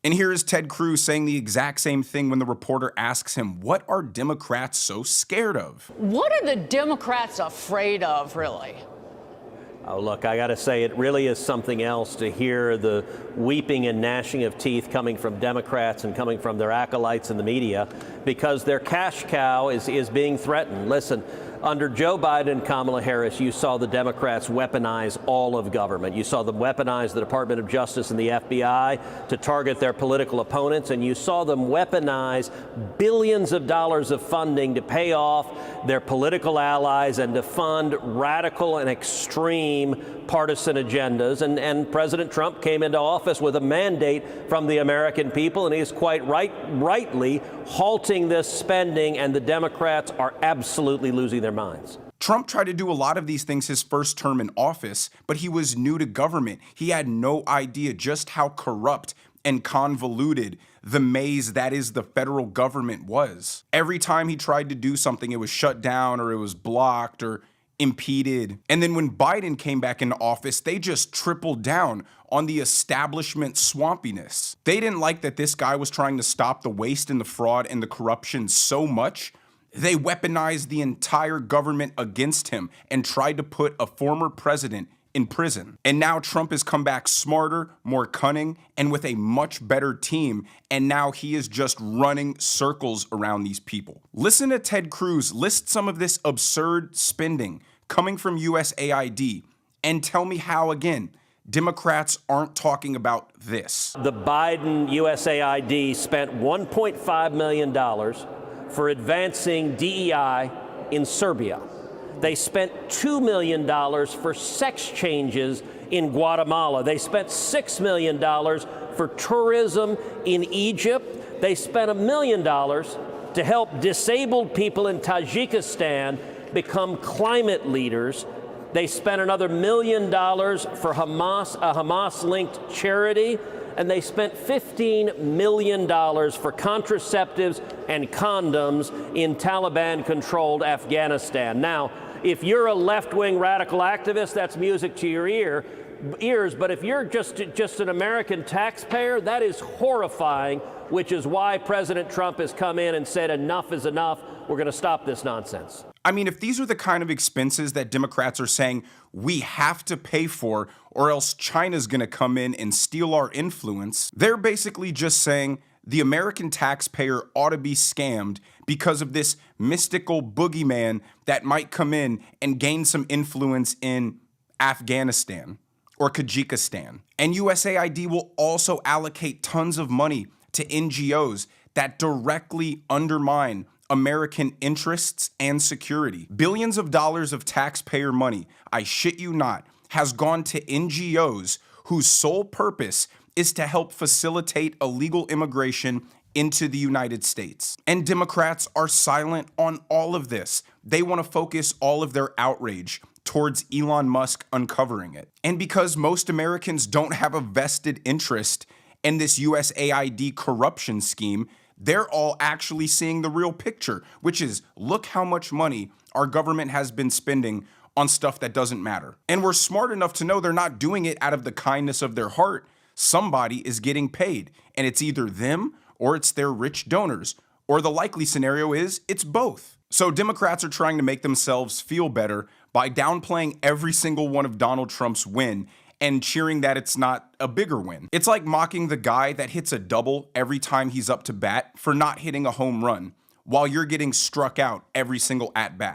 And here is Ted Cruz saying the exact same thing when the reporter asks him, what are Democrats so scared of? What are the Democrats afraid of, really? Oh, look, I got to say, it really is something else to hear the weeping and gnashing of teeth coming from Democrats and coming from their acolytes in the media, because their cash cow is being threatened. Listen, under Joe Biden and Kamala Harris, you saw the Democrats weaponize all of government. You saw them weaponize the Department of Justice and the FBI to target their political opponents, and you saw them weaponize billions of dollars of funding to pay off their political allies and to fund radical and extreme partisan agendas. And President Trump came into office with a mandate from the American people, and he's quite rightly halting this spending, and the Democrats are absolutely losing their minds. Trump tried to do a lot of these things his first term in office, but he was new to government. He had no idea just how corrupt and convoluted the maze that is the federal government was. Every time he tried to do something, it was shut down or it was blocked or impeded. And then when Biden came back into office, they just tripled down on the establishment swampiness. They didn't like that this guy was trying to stop the waste and the fraud and the corruption so much, they weaponized the entire government against him and tried to put a former president in prison. And now Trump has come back smarter, more cunning, and with a much better team, and now he is just running circles around these people. Listen to Ted Cruz list some of this absurd spending coming from USAID, and tell me how, again, Democrats aren't talking about this. The Biden USAID spent $1.5 million for advancing DEI in Serbia. They spent $2 million for sex changes in Guatemala. They spent $6 million for tourism in Egypt. They spent $1 million to help disabled people in Tajikistan become climate leaders. They spent another $1 million for Hamas, a Hamas-linked charity, and they spent $15 million for contraceptives and condoms in Taliban-controlled Afghanistan. Now, if you're a left-wing radical activist, that's music to your ears, but if you're just an American taxpayer, that is horrifying, which is why President Trump has come in and said enough is enough. We're going to stop this nonsense. I mean, if these are the kind of expenses that Democrats are saying we have to pay for, or else China's going to come in and steal our influence, they're basically just saying the American taxpayer ought to be scammed because of this mystical boogeyman that might come in and gain some influence in Afghanistan or Tajikistan. And USAID will also allocate tons of money to NGOs that directly undermine American interests and security. Billions of dollars of taxpayer money, I shit you not, has gone to NGOs whose sole purpose is to help facilitate illegal immigration into the United States. And Democrats are silent on all of this. They want to focus all of their outrage towards Elon Musk uncovering it. And because most Americans don't have a vested interest in this USAID corruption scheme, they're all actually seeing the real picture, which is, look how much money our government has been spending on stuff that doesn't matter. And we're smart enough to know they're not doing it out of the kindness of their heart. Somebody is getting paid, and it's either them or it's their rich donors, or the likely scenario is it's both. So Democrats are trying to make themselves feel better by downplaying every single one of Donald Trump's win and cheering that it's not a bigger win. It's like mocking the guy that hits a double every time he's up to bat for not hitting a home run, while you're getting struck out every single at bat.